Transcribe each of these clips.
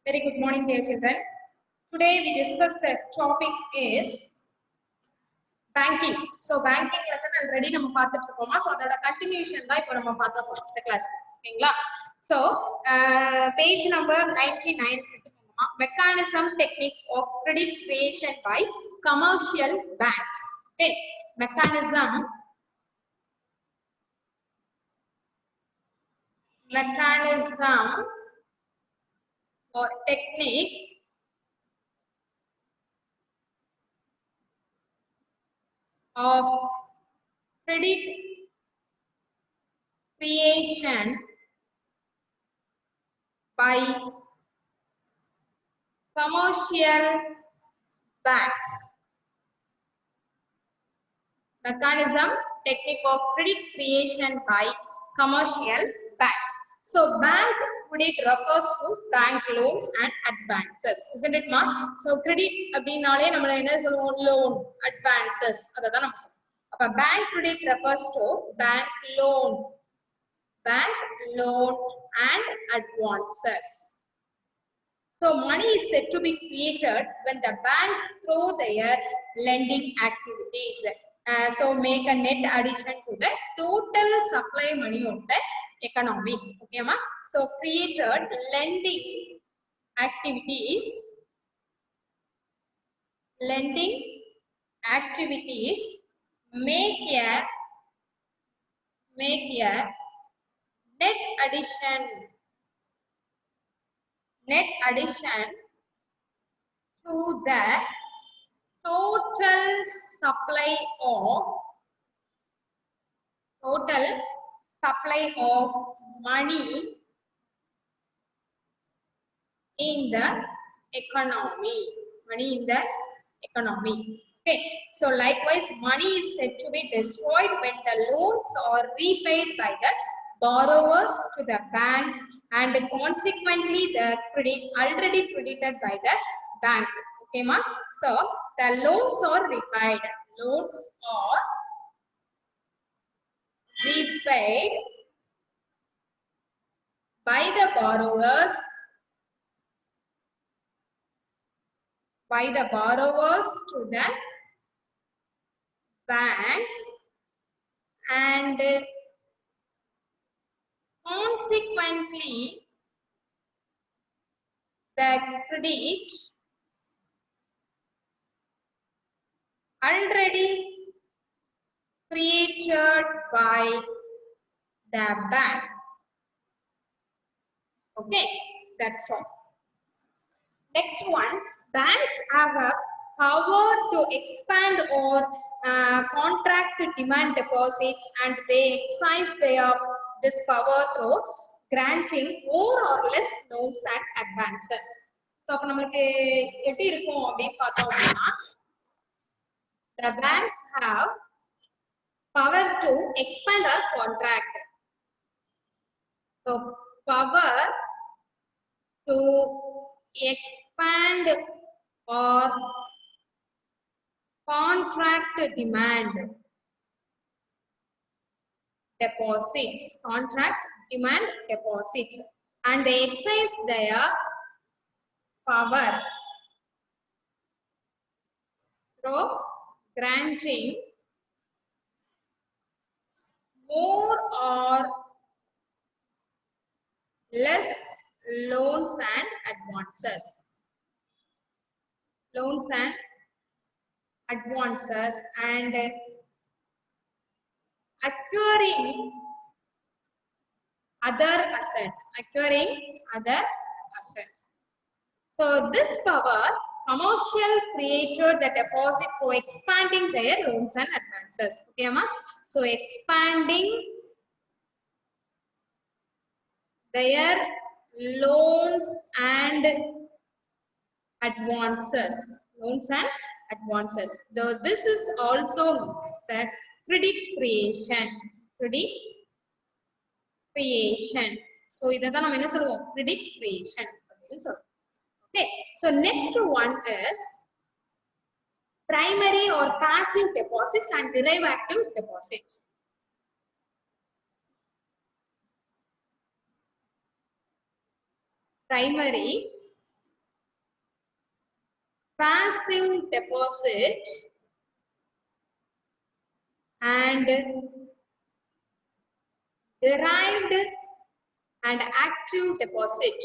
Very good morning, dear children. Today we discuss the topic is banking. So banking lesson already நம்ம பார்த்துட்டு இருக்கோமா, so அதோட continuation தான் இப்போ நம்ம பார்க்க போறோம் இந்த கிளாஸ். ஓகேங்களா? So page number 99 எடுத்துக்கோமா, mechanism technique of credit creation by commercial banks. Okay, mechanism or technique of credit creation by commercial banks. Mechanism technique of credit creation by commercial banks. So bank credit refers to bank loans and advances, isn't it ma? So credit அப்படினாலே நம்ம என்ன சொல்லுவோம், loan, advances, அததான் நம்ம சொல்லுவோம். அப்ப bank credit refers to bank loan and advances. So money is said to be created when the banks through their lending activities. So make a net addition to the total supply money of the economy. Okay, ma? So created lending activities make a net addition to the total supply of money in the economy. Okay, so likewise money is said to be destroyed when the loans are repaid by the borrowers to the banks and consequently the credit already credited by the bank. Okay ma? So the loans are repaid by the borrowers to the banks and consequently the credit already created by the bank. Okay, that's all. Next one, banks have a power to expand or contract demand deposits, and they exercise this power through granting more or less loans and advances. So அப்ப நமக்கு எப்படி இருக்கும் அப்படின்னு பார்த்தோம் அப்படின்னா, the banks have power to expand or contract. So power to expand or contract demand deposits, and they exercise their power through granting more or less loans and advances. And acquiring other assets. So this power, commercial created the deposit for expanding their loans and advances. Okay, ma? So expanding their loans and advances. Though this is also known as the credit creation. So idha nam enna solluvom, credit creation appdi solluvom. Okay, so next one is primary or passive deposits and derivative deposit. Primary passive deposit and derived and active deposit.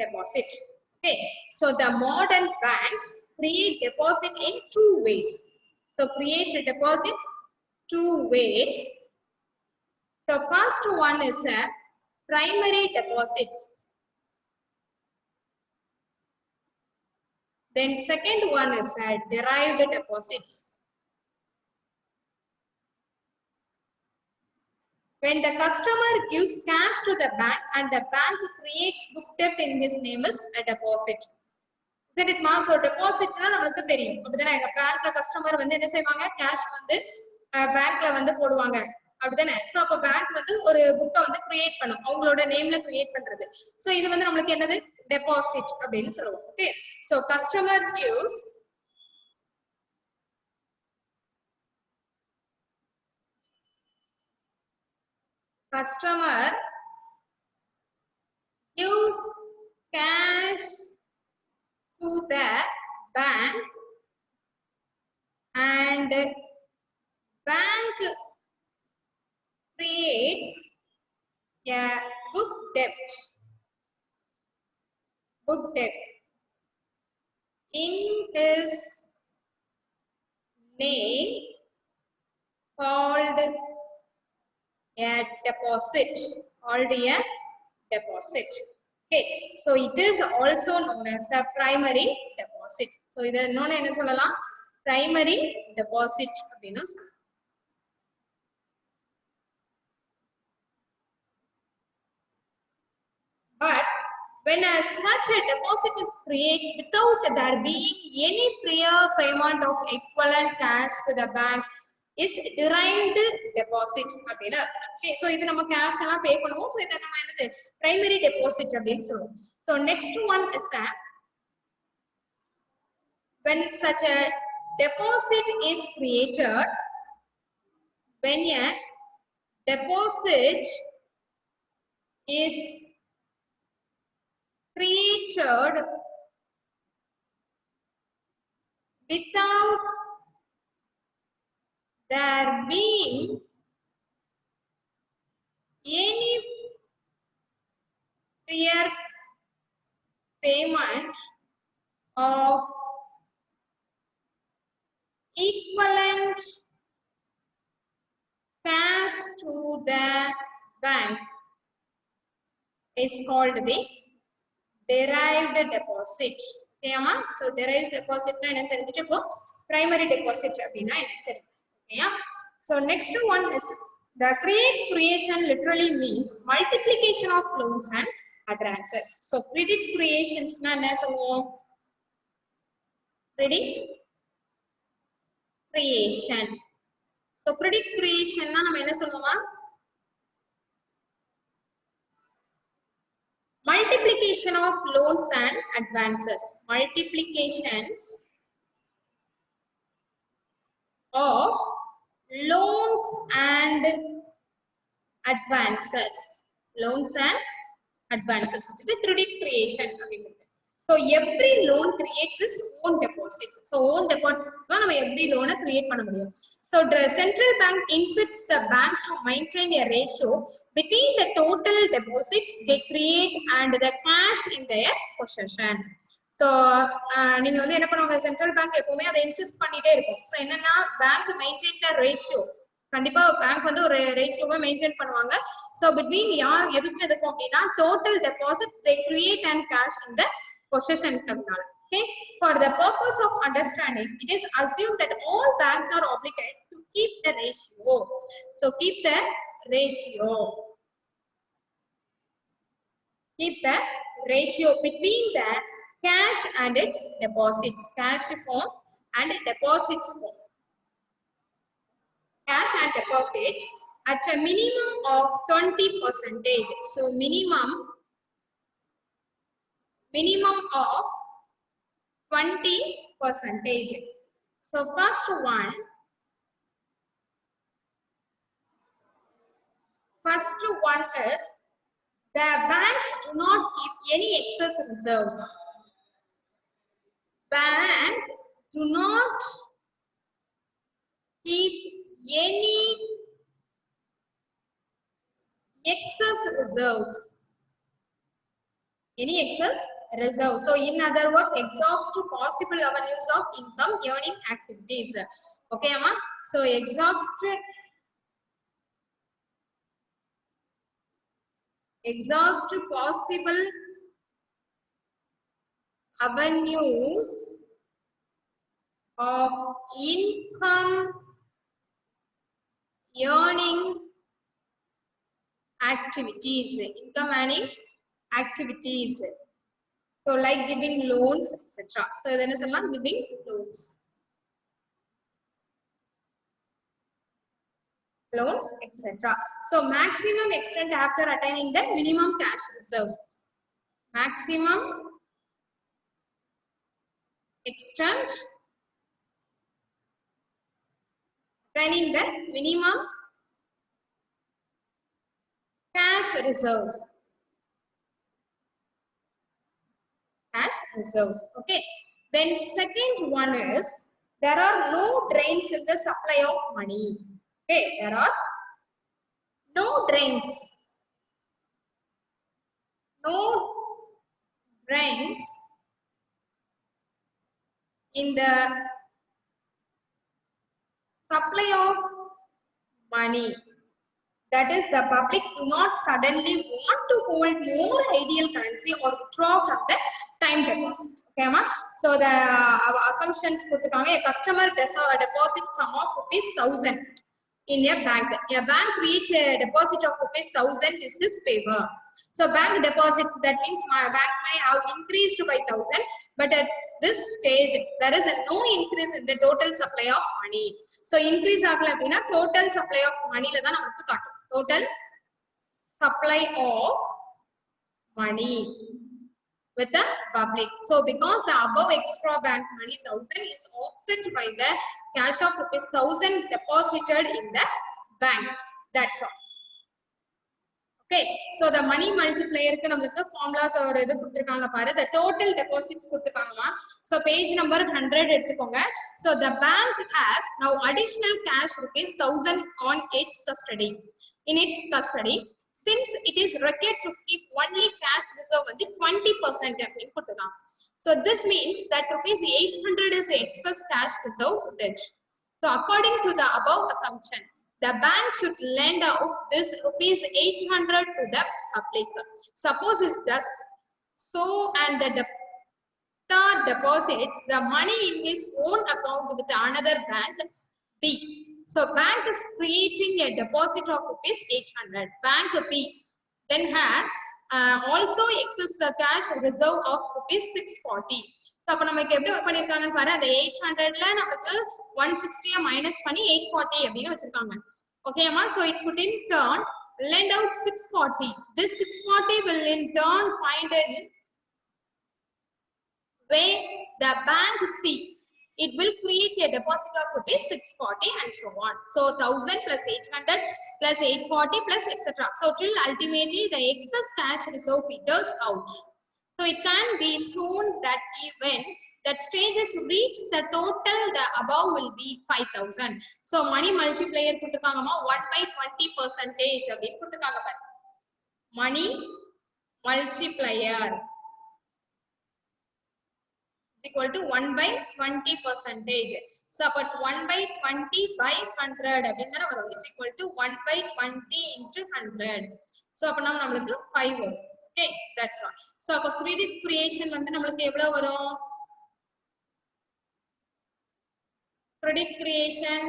Okay, so the modern banks create deposit in two ways. So create a deposit two ways. So first one is a primary deposits. Then second one is a derived deposits. When the customer gives cash to the bank and the bank creates book debt in his name is a deposit. Is it ma? So deposit na namakku theriyum. Appadana enga bankla customer vandu enna seivanga cash vandu bankla vandu poduvaanga. Appadana so appo bank vandu oru book vandu create பண்ணும். அவங்களோட நேம்ல create பண்றது. So இது வந்து நமக்கு என்னது deposit அப்படினு சொல்லுவோம். Okay. So customer gives cash to the bank and bank creates a book debt in his name called a deposit. Okay, so it is also known as a primary deposit. So இது இன்னொன்னு என்ன சொல்லலாம் primary deposit அப்படினு சொல்லலாம். But when such a deposit is created without there being any prior payment of equivalent cash to the bank is derived deposit அப்படினா. Okay, so இது நம்ம cash எல்லாம் pay பண்ணுவோம். So இத நம்ம என்னது primary deposit அப்படினு சொல்லுவோம். So next one is when such a deposit is created, when a deposit is created without there being any prior payment of equivalent cash to the bank is called the derived deposit. Okay, amma? So derived deposit na enna therinjittu ipo primary deposit appadina enna theriyum. Okay, so next one is the creation literally means multiplication of loans and advances. So credit creations na enna solluvom? Credit creation. So credit creation na நம்ம என்ன சொல்லுவோமா? Multiplication of loans and advances. Multiplications of loans and advances. Loans and advances. This is credit creation. So every loan creates its own deposits. So own deposits na நம்ம every loan create பண்ண முடியும். So the central bank insists the bank to maintain a ratio between the total deposits they create and the cash in their possession. So நீங்க வந்து என்ன பண்ணுவாங்க central bank எப்பவுமே அதை insist பண்ணிட்டே இருக்கும். So என்னன்னா bank maintain the ratio. கண்டிப்பா பேங்க் வந்து ஒரு ரேஷியோவை மெயின்டைன் பண்ணுவாங்க. So between யார் எதுக்கு எதுக்கும் அப்படின்னா total deposits they create and cash in the possession. Okay, for the purpose of understanding, it is assumed that all banks are obligated to keep the ratio. So keep the ratio. Keep the ratio between the cash and its deposits. Cash and deposits. Cash and deposits at a minimum of 20%. So minimum of 20%. So first one is The banks do not keep any excess reserves. Bank do not keep any excess reserves. Any excess reserve. So in other words, exhausts to possible avenues of income earning activities. Okay, Amma? So exhausts possible avenues of income earning activities. Income earning activities. So like giving loans, etc. So then is giving loans. Loans, etc. So maximum extent after attaining the minimum cash reserves. Maximum extent attaining the minimum cash reserves. Cash reserves. Okay. Then second one is there are no drains in the supply of money. Okay, there are no drains. No drains in the supply of money. That is, the public do not suddenly want to hold more ideal currency or withdraw from the time deposit. Okay, ma? So the assumptions put a customer deposits sum of ₹1,000 in a bank. A bank creates a deposit of ₹1,000 is this favor. So bank deposits, that means my bank may have increased by 1,000, but at this stage there is no increase in the total supply of money. So increase agala appadina total supply of money la dhaan namakku kaatum. Total supply of money with the public. So because the above extra bank money 1,000 is offset by the cash of ₹1,000 deposited in the bank. That's all. Okay, so the money multiplier ku namakku formulas or edu kuduthirukanga paru, the total deposits kuduthirukanga. So page number 100 edukonga. So the bank has now additional cash ₹1,000 on its custody. In its custody, since it is required to keep only cash reserve வந்து 20% அப்படின்னு கொடுத்துருக்காங்க. So this means that ₹800 is excess cash reserve with it. So according to the above assumption, the bank should lend out this ₹800 to the public. Suppose it does so, and the debtor deposits the money in his own account with another bank B. So bank is creating a deposit of ₹800. Bank B then has also excess the cash reserve of ₹640. So அப்ப நமக்கு எப்படி பண்ணிருக்காங்கன்னு பாரு, அந்த 800ல நமக்கு 160 minus பண்ணி 840 அப்படின்னு வச்சிருக்காங்க. Okay amma, so it could in turn lend out 640. This 640 will in turn find in way the bank C. It will create a deposit of ₹640 and so on. So 1,000 plus 800 plus 840 plus etc. So till ultimately the excess cash reserve peters out. So it can be shown that even that stage is reached, the total the above will be 5,000. So money multiplier kuduthukanga 1/20% அப்படினு kuduthukanga பாரு. Money multiplier equal to 1/20%. So but 1/20/100 அப்படினா வரும் is equal to 1/20 into 100. So அப்ப நமக்கு 5 வரும். Okay, that's all. So அப்ப credit creation வந்து நமக்கு எவ்வளவு வரும்? Credit creation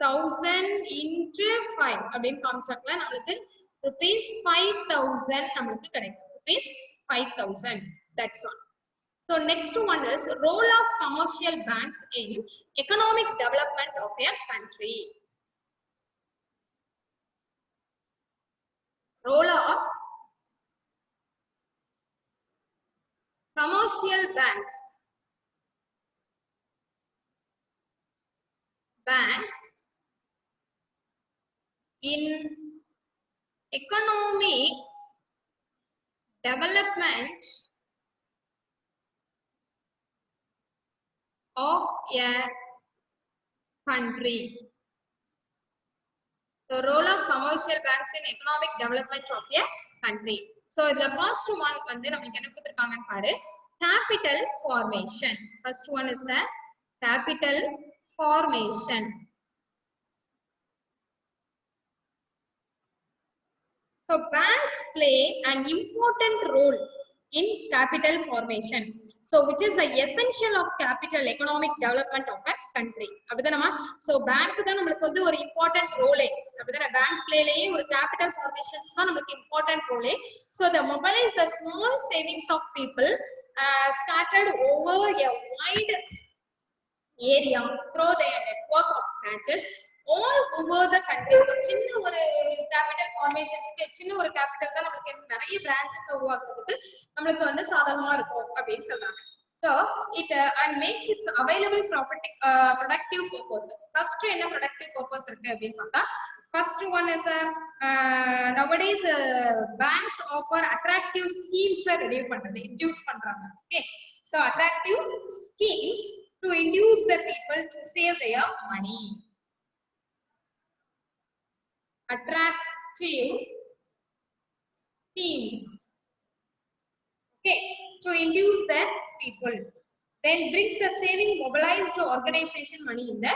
1,000 into 5 அப்படினு காமிச்சாக்கல நமக்கு ₹5,000 நமக்கு கிடைக்கும். ₹5,000. That's all. So next one is role of commercial banks in economic development of a country. Role of commercial banks. Banks in economic development of a country. So role of commercial banks in economic development of a country. So the first one வந்து நமக்கு என்ன கொடுத்திருக்காங்கன்னு பாரு, capital formation. First one is a capital formation. So banks play an important role in capital formation. So which is the essential of capital economic development of a country. அப்படிதானமா? So bank தான் நமக்கு வந்து ஒரு important role. அப்படிதானே? Bank playலயே ஒரு capital formations தான் நமக்கு important role. So they mobilize the small savings of people scattered over a wide area through their network of branches all over the country. சின்ன ஒரு capital formations சின்ன ஒரு capital தான் நமக்கு நிறைய branches உருவாக்குறதுக்கு நமக்கு வந்து சாதகமா இருக்கும் அப்படினு சொல்றாங்க. So it and makes it available productive purposes. First என்ன productive purpose இருக்கு அப்படினு பார்த்தா, first one is nowadays banks offer attractive schemes ready பண்றது, induce பண்றாங்க. Okay, so attractive schemes to induce the people to save their money. Attractive schemes, okay, to induce the people, then brings the saving mobilized organization money in the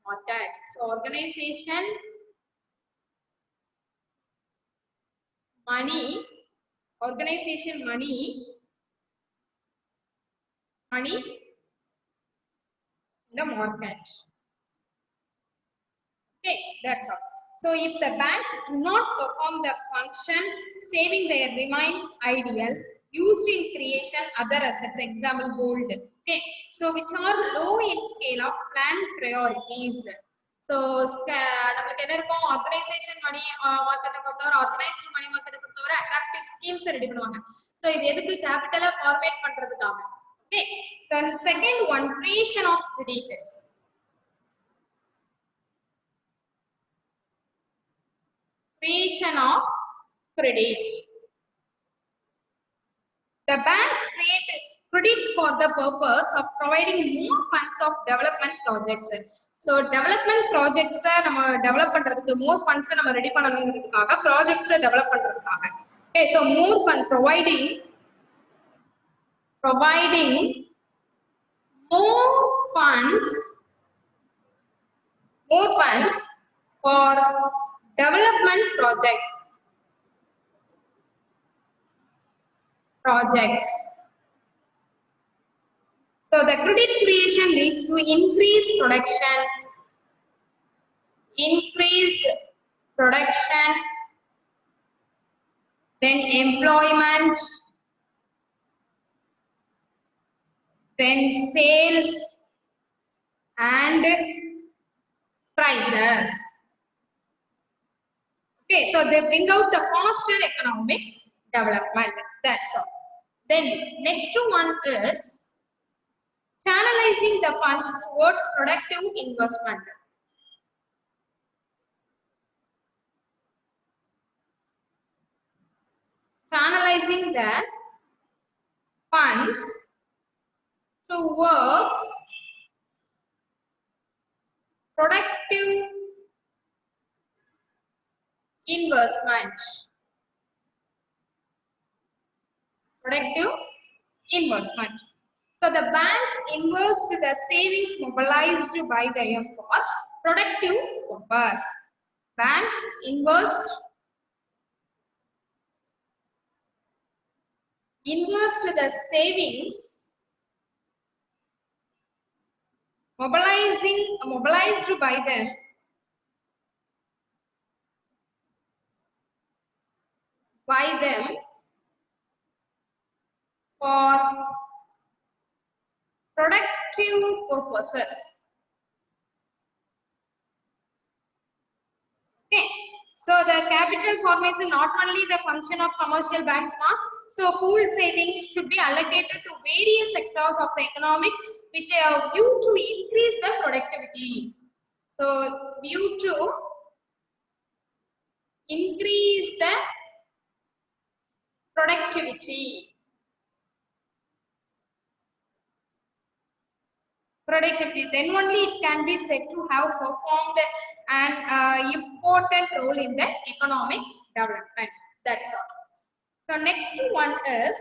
market. So organization money in the market. Okay, that's all. So if the banks do not perform the function, saving there remains ideal, used in creation other assets, example gold. Okay, so which are low in scale of planned priorities. So நமக்கு என்ன இருக்கும், organisation மணி மார்க்கெட்டை பொறுத்தவரை, organised மணி மார்க்கெட்டை பொறுத்தவரை attractive schemes ready பண்ணுவாங்க. So இது எதுக்கு, கேபிட்டலை ஃபார்மேட் பண்றதுக்காக. Okay, then second one, creation of credit. Creation of credit. The banks create credit for the purpose of providing more funds of development projects. So development projects நம்ம develop பண்றதுக்கு more funds நம்ம ready பண்ணனும்ன்றதுக்காக projects develop பண்றதுக்காக. Okay, so more fund providing more funds for development projects. So the credit creation leads to increased production, then employment, then sales and prices. Okay, so they bring out the faster economic development. That's all. Then next one is channelizing the funds towards productive investment. Channelizing the funds towards productive investment. So the banks invest the savings mobilized by them for productive purpose. Banks invest the savings mobilized by them for productive purposes. Okay, so the capital formation not only the function of commercial banks now, so pooled savings should be allocated to various sectors of the economic which are due to increase the productivity. So due to increase the productivity. Productivity, then only it can be said to have performed an important role in the economic development. That's all. So next one is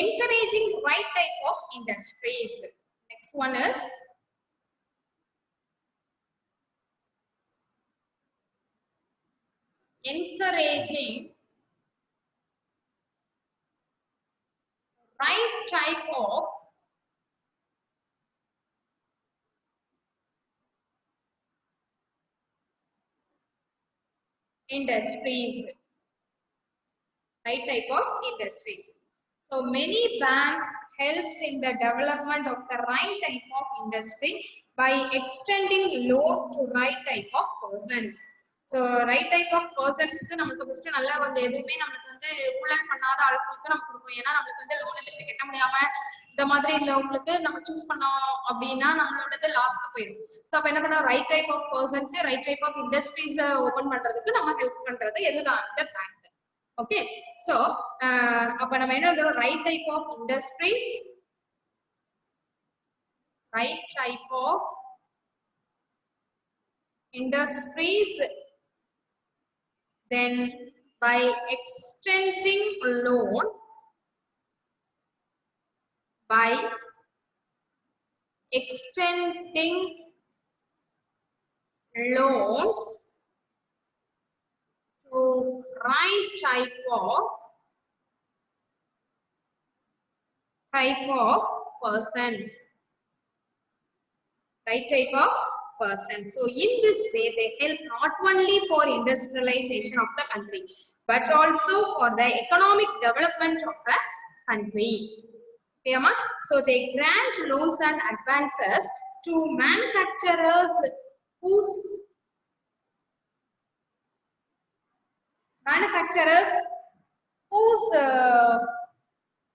encouraging right type of industries. Next one is encouraging right type of industries. Right type of industries. So many banks helps in the development of the right type of industry by extending loan to right type of persons. So right type of persons க்கு நமக்கு first நல்லா கொஞ்சம் எதுவுமே நமக்கு வந்து ஊழல் பண்ணாத ஆட்களுக்கு நம்ம கொடுப்போம். ஏன்னா நமக்கு வந்து லோன் திருப்பி கட்ட முடியாம இந்த மாதிரி இல்லவங்களுக்கு நம்ம சூஸ் பண்ணோம் அப்படின்னா நம்மளோடது லாஸ்ட் போயிடும். ஸோ அப்போ என்ன பண்ணோம், right type of persons right type of industries open பண்றதுக்கு நம்ம ஹெல்ப் பண்றது எதுதான், இந்த பேங்க். Okay, so அப்ப நம்ம என்ன எழுதுறோம், right type of industries, right type of industries, then by extending loan, by extending loans to right type of persons. Right type of persons. So in this way, they help not only for industrialization of the country, but also for the economic development of the country. Okay, so they grant loans and advances to manufacturers whose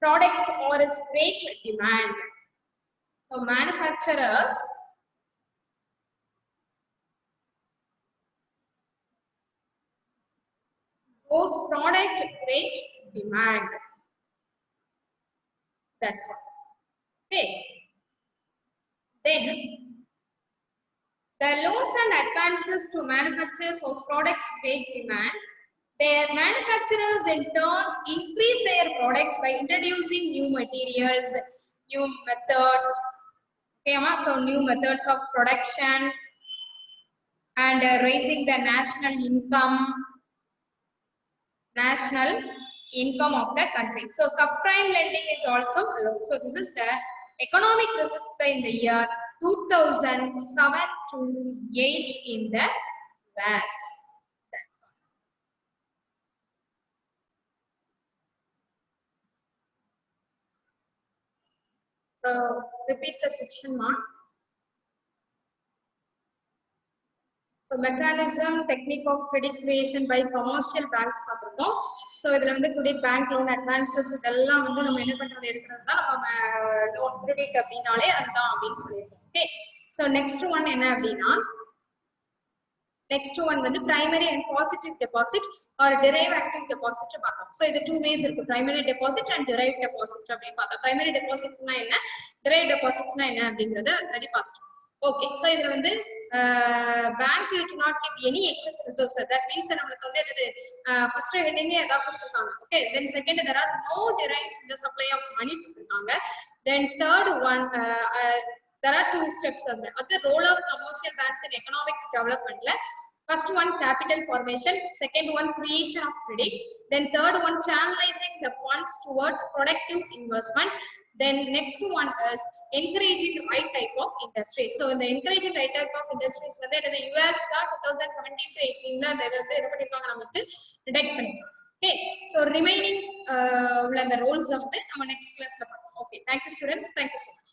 products are in great demand. So manufacturers whose product great demand. That's all. Okay. Then the loans and advances to manufacturers whose products great demand. Their manufacturers in turn increase their products by introducing new materials, new methods. Okay, so new methods of production and raising the national income of the country. So subprime lending is also allowed. So this is the economic crisis in the year 2007 to 8 in the US. That's all. So repeat the section, mark. So mechanism, technique of credit creation by commercial banks பார்த்திருக்கோம். So இதுல வந்து credit bank loan advances இதெல்லாம் வந்து நம்ம என்ன பண்றது எடுக்கிறது தான் நம்ம loan credit அப்படினாலே அதுதான் அப்படின்னு சொல்லியிருக்கோம். Okay, so next one என்ன அப்படின்னா, next one வந்து primary and positive deposit or derived active deposit பார்த்தோம். So இது two ways இருக்கு, primary deposit and derived deposit அப்படின்னு பார்த்தோம். primary depositsனா என்ன, derived depositsனா என்ன அப்படிங்கறத ஆல்ரெடி பார்த்துட்டோம். Okay, so இதுல வந்து bank do not keep any excess reserves. That means நமக்கு வந்து என்னது first heading ஏதா கொடுத்திருக்காங்க. Okay, then second there are no derives in the supply of money கொடுத்திருக்காங்க. Then third one there are two steps at the role of commercial banks in economics development. First one capital formation, second one creation of credit, then third one channelizing the funds towards productive investment. Then next one is encouraging right type of industry. So in the encouraging right type of industries வந்து the US 2017 to 18 ல அதை வந்து என்ன பண்ணிருக்காங்க நமக்கு detect பண்ணிருக்காங்க. Okay, so remaining உள்ள அந்த roles வந்து நம்ம next classல பார்ப்போம். Okay, thank you students, thank you so much.